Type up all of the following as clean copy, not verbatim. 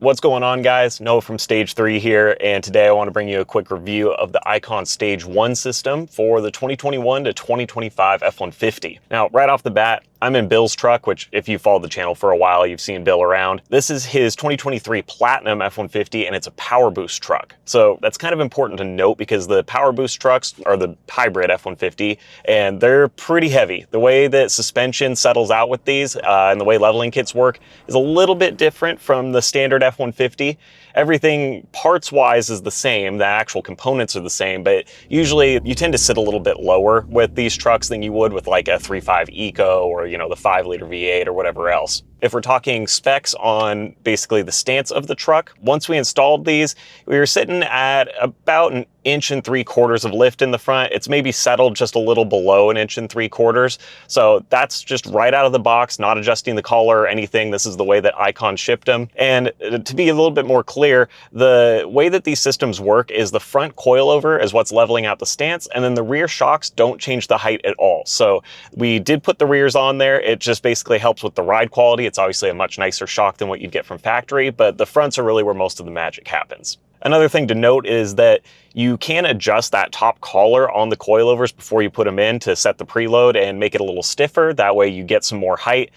What's going on, guys? Noah from Stage 3 here, and today I want to bring you a quick review of the Icon Stage 1 system for the 2021 to 2025 F-150. Now, right off the bat, I'm in Bill's truck, which if you followed the channel for a while, you've seen Bill around. This is his 2023 Platinum F-150, and it's a PowerBoost truck. So that's kind of important to note because the PowerBoost trucks are the hybrid F-150, and they're pretty heavy. The way that suspension settles out with these and the way leveling kits work is a little bit different from the standard F-150. Everything parts-wise is the same, the actual components are the same, but usually you tend to sit a little bit lower with these trucks than you would with like a 3.5 Eco or, the 5-liter V8 or whatever else. If we're talking specs on basically the stance of the truck, once we installed these, we were sitting at about 1 3/4 inches of lift in the front. It's maybe settled just a little below 1 3/4 inches. So that's just right out of the box, not adjusting the collar or anything. This is the way that Icon shipped them. And to be a little bit more clear, the way that these systems work is the front coilover is what's leveling out the stance, and then the rear shocks don't change the height at all. So we did put the rears on there. It just basically helps with the ride quality. It's obviously a much nicer shock than what you'd get from factory, but the fronts are really where most of the magic happens. Another thing to note is that you can adjust that top collar on the coilovers before you put them in to set the preload and make it a little stiffer. That way you get some more height.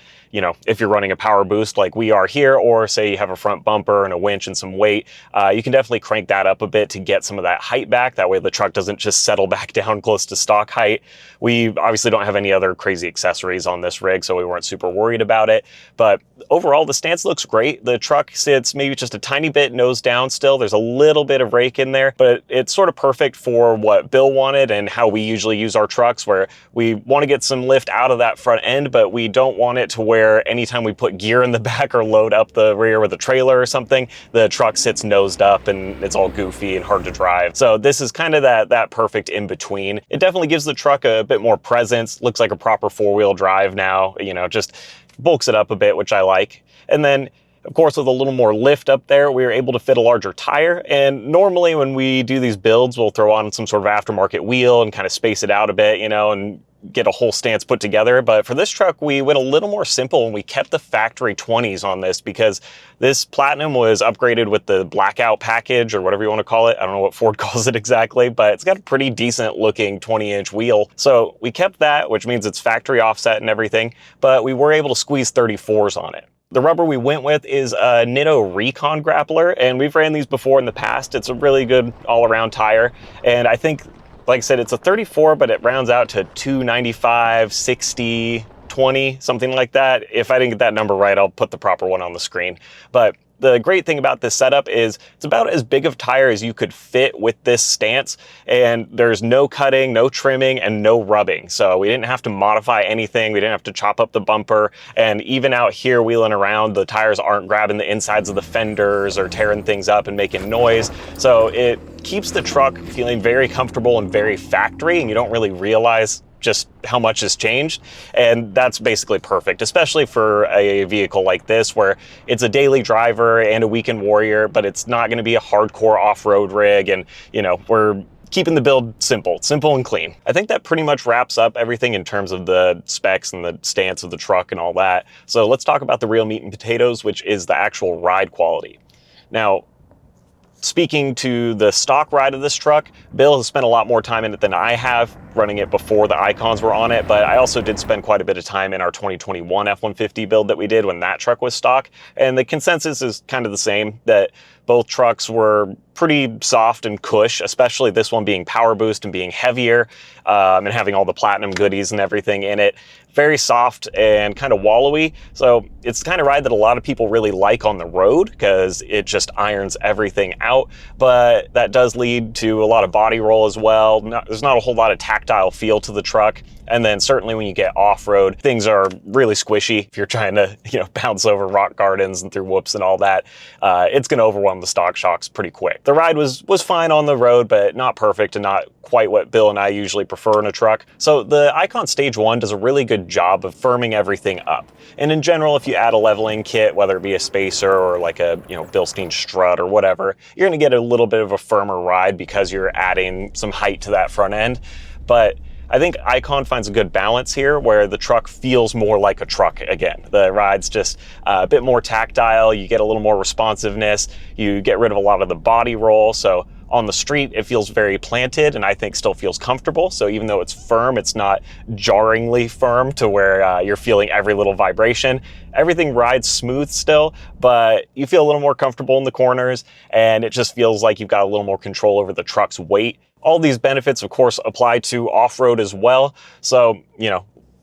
If you're running a PowerBoost like we are here, or say you have a front bumper and a winch and some weight, you can definitely crank that up a bit to get some of that height back. That way the truck doesn't just settle back down close to stock height. We obviously don't have any other crazy accessories on this rig, so we weren't super worried about it. But overall, the stance looks great. The truck sits maybe just a tiny bit nose down still. There's a little bit of rake in there, but it's sort of perfect for what Bill wanted and how we usually use our trucks, where we want to get some lift out of that front end, but we don't want it to where anytime we put gear in the back or load up the rear with a trailer or something, the truck sits nosed up and it's all goofy and hard to drive. So this is kind of that perfect in between. It definitely gives the truck a bit more presence, looks like a proper 4-wheel drive now, just bulks it up a bit, which I like. And then of course, with a little more lift up there, we were able to fit a larger tire. And normally when we do these builds, we'll throw on some sort of aftermarket wheel and kind of space it out a bit, and get a whole stance put together. But for this truck, we went a little more simple and we kept the factory 20s on this because this Platinum was upgraded with the blackout package or whatever you want to call it. I don't know what Ford calls it exactly, but it's got a pretty decent looking 20-inch wheel. So we kept that, which means it's factory offset and everything, but we were able to squeeze 34s on it. The rubber we went with is a Nitto Recon grappler, and we've ran these before in the past. It's a really good all-around tire, and I think, like I said, it's a 34, but it rounds out to 295, 60, 20, something like that. If I didn't get that number right, I'll put the proper one on the screen. But the great thing about this setup is it's about as big of tire as you could fit with this stance, and there's no cutting, no trimming, and no rubbing. So we didn't have to modify anything. We didn't have to chop up the bumper. And even out here wheeling around, the tires aren't grabbing the insides of the fenders or tearing things up and making noise. So it keeps the truck feeling very comfortable and very factory, and you don't really realize just how much has changed. And that's basically perfect, especially for a vehicle like this where it's a daily driver and a weekend warrior, but it's not going to be a hardcore off-road rig. And we're keeping the build simple and clean. I think that pretty much wraps up everything in terms of the specs and the stance of the truck and all that. So let's talk about the real meat and potatoes, which is the actual ride quality. Now, speaking to the stock ride of this truck, Bill has spent a lot more time in it than I have, running it before the Icons were on it, but I also did spend quite a bit of time in our 2021 F-150 build that we did when that truck was stock, and the consensus is kind of the same, that both trucks were pretty soft and cush, especially this one being PowerBoost and being heavier and having all the Platinum goodies and everything in it. Very soft and kind of wallowy. So it's the kind of ride that a lot of people really like on the road because it just irons everything out, but that does lead to a lot of body roll as well. There's not a whole lot of tactile feel to the truck. And then certainly when you get off-road, things are really squishy. If you're trying to, bounce over rock gardens and through whoops and all that, it's going to overwhelm the stock shocks pretty quick. The ride was fine on the road, but not perfect and not quite what Bill and I usually prefer in a truck. So the Icon Stage 1 does a really good job of firming everything up. And in general, if you add a leveling kit, whether it be a spacer or like a Bilstein strut or whatever, you're going to get a little bit of a firmer ride because you're adding some height to that front end. But I think Icon finds a good balance here where the truck feels more like a truck again. The ride's just a bit more tactile, you get a little more responsiveness, you get rid of a lot of the body roll, so on the street, it feels very planted and I think still feels comfortable. So even though it's firm, it's not jarringly firm to where you're feeling every little vibration. Everything rides smooth still, but you feel a little more comfortable in the corners and it just feels like you've got a little more control over the truck's weight. All these benefits, of course, apply to off-road as well. So,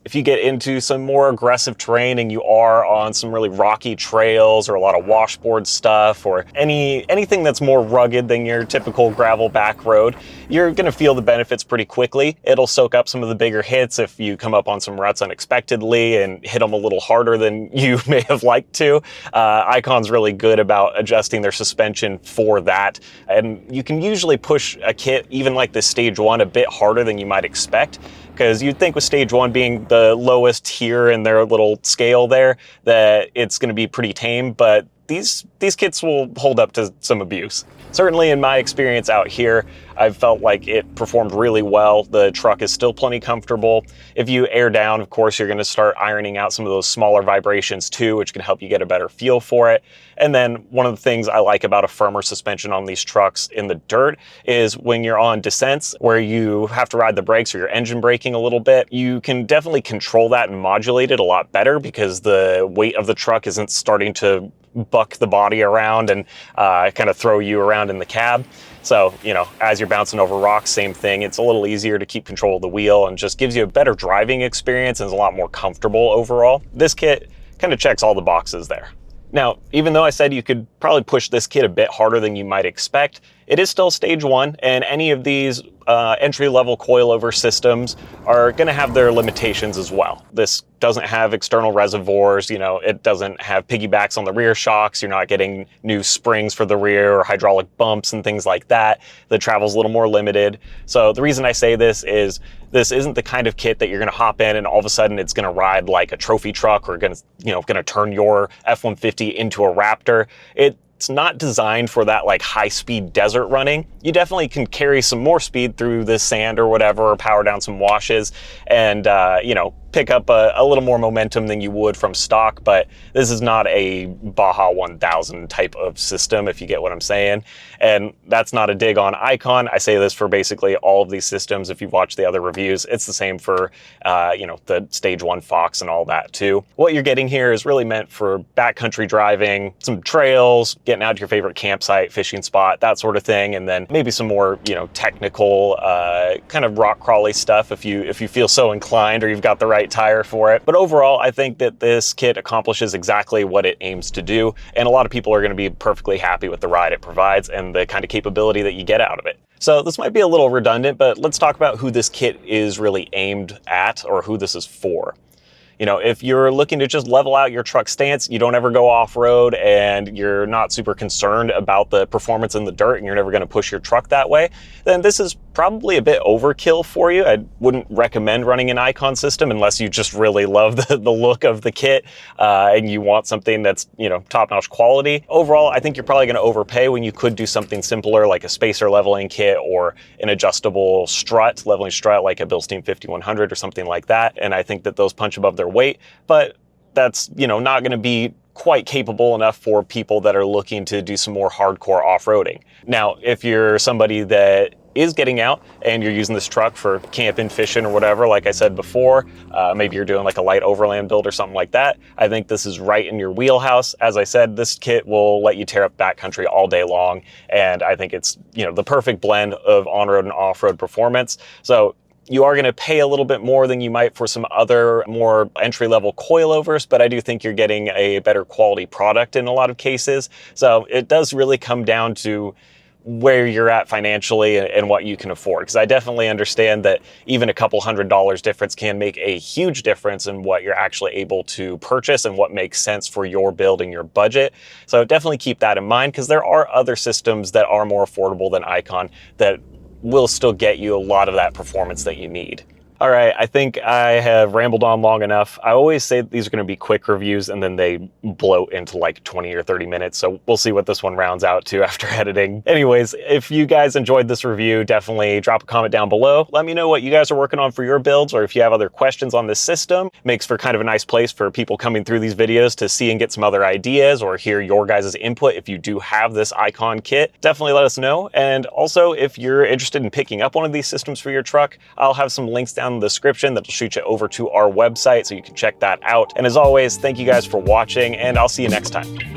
if you get into some more aggressive terrain and you are on some really rocky trails or a lot of washboard stuff or anything that's more rugged than your typical gravel back road, you're going to feel the benefits pretty quickly. It'll soak up some of the bigger hits if you come up on some ruts unexpectedly and hit them a little harder than you may have liked to. Icon's really good about adjusting their suspension for that. And you can usually push a kit, even like this Stage 1, a bit harder than you might expect. Because you'd think with Stage 1 being the lowest tier in their little scale there, that it's going to be pretty tame, but these kits will hold up to some abuse. Certainly in my experience out here, I've felt like it performed really well. The truck is still plenty comfortable. If you air down, of course, you're going to start ironing out some of those smaller vibrations too, which can help you get a better feel for it. And then one of the things I like about a firmer suspension on these trucks in the dirt is when you're on descents where you have to ride the brakes or you're engine braking a little bit, you can definitely control that and modulate it a lot better because the weight of the truck isn't starting to buck the body around and kind of throw you around in the cab. So, as you're bouncing over rocks, same thing. It's a little easier to keep control of the wheel and just gives you a better driving experience and is a lot more comfortable overall. This kit kind of checks all the boxes there. Now, even though I said you could probably push this kit a bit harder than you might expect, it is still Stage 1, and any of these entry-level coilover systems are going to have their limitations as well. This doesn't have external reservoirs, it doesn't have piggybacks on the rear shocks, you're not getting new springs for the rear or hydraulic bumps and things like that. The travel's a little more limited. So the reason I say this is this isn't the kind of kit that you're going to hop in and all of a sudden it's going to ride like a trophy truck or going to turn your F-150 into a Raptor. It's not designed for that like high-speed desert running. You definitely can carry some more speed through the sand or whatever, or power down some washes and, pick up a little more momentum than you would from stock, but this is not a Baja 1000 type of system, if you get what I'm saying. And that's not a dig on Icon. I say this for basically all of these systems. If you've watched the other reviews, it's the same for, the Stage 1 Fox and all that too. What you're getting here is really meant for backcountry driving, some trails, getting out to your favorite campsite, fishing spot, that sort of thing. And then maybe some more, technical, kind of rock crawly stuff if you feel so inclined or you've got the right tire for it. But overall, I think that this kit accomplishes exactly what it aims to do, and a lot of people are going to be perfectly happy with the ride it provides and the kind of capability that you get out of it. So this might be a little redundant, but let's talk about who this kit is really aimed at or who this is for. If you're looking to just level out your truck stance, you don't ever go off-road and you're not super concerned about the performance in the dirt and you're never going to push your truck that way, then this is probably a bit overkill for you. I wouldn't recommend running an Icon system unless you just really love the look of the kit and you want something that's, top-notch quality. Overall, I think you're probably going to overpay when you could do something simpler like a spacer leveling kit or an adjustable leveling strut like a Bilstein 5100 or something like that. And I think that those punch above their weight, but that's, not going to be quite capable enough for people that are looking to do some more hardcore off-roading. Now, if you're somebody that is getting out and you're using this truck for camping, fishing, or whatever, like I said before, maybe you're doing like a light overland build or something like that, I think this is right in your wheelhouse. As I said, this kit will let you tear up backcountry all day long, and I think it's, the perfect blend of on-road and off-road performance. So you are going to pay a little bit more than you might for some other more entry-level coilovers, but I do think you're getting a better quality product in a lot of cases. So it does really come down to where you're at financially and what you can afford. Because I definitely understand that even a couple $100 difference can make a huge difference in what you're actually able to purchase and what makes sense for your build and your budget. So definitely keep that in mind, because there are other systems that are more affordable than Icon that will still get you a lot of that performance that you need. All right, I think I have rambled on long enough. I always say these are going to be quick reviews and then they bloat into like 20 or 30 minutes. So we'll see what this one rounds out to after editing. Anyways, if you guys enjoyed this review, definitely drop a comment down below. Let me know what you guys are working on for your builds, or if you have other questions on this system. Makes for kind of a nice place for people coming through these videos to see and get some other ideas or hear your guys' input. If you do have this Icon kit, definitely let us know. And also, if you're interested in picking up one of these systems for your truck, I'll have some links down in the description that'll shoot you over to our website so you can check that out. And as always, thank you guys for watching, and I'll see you next time.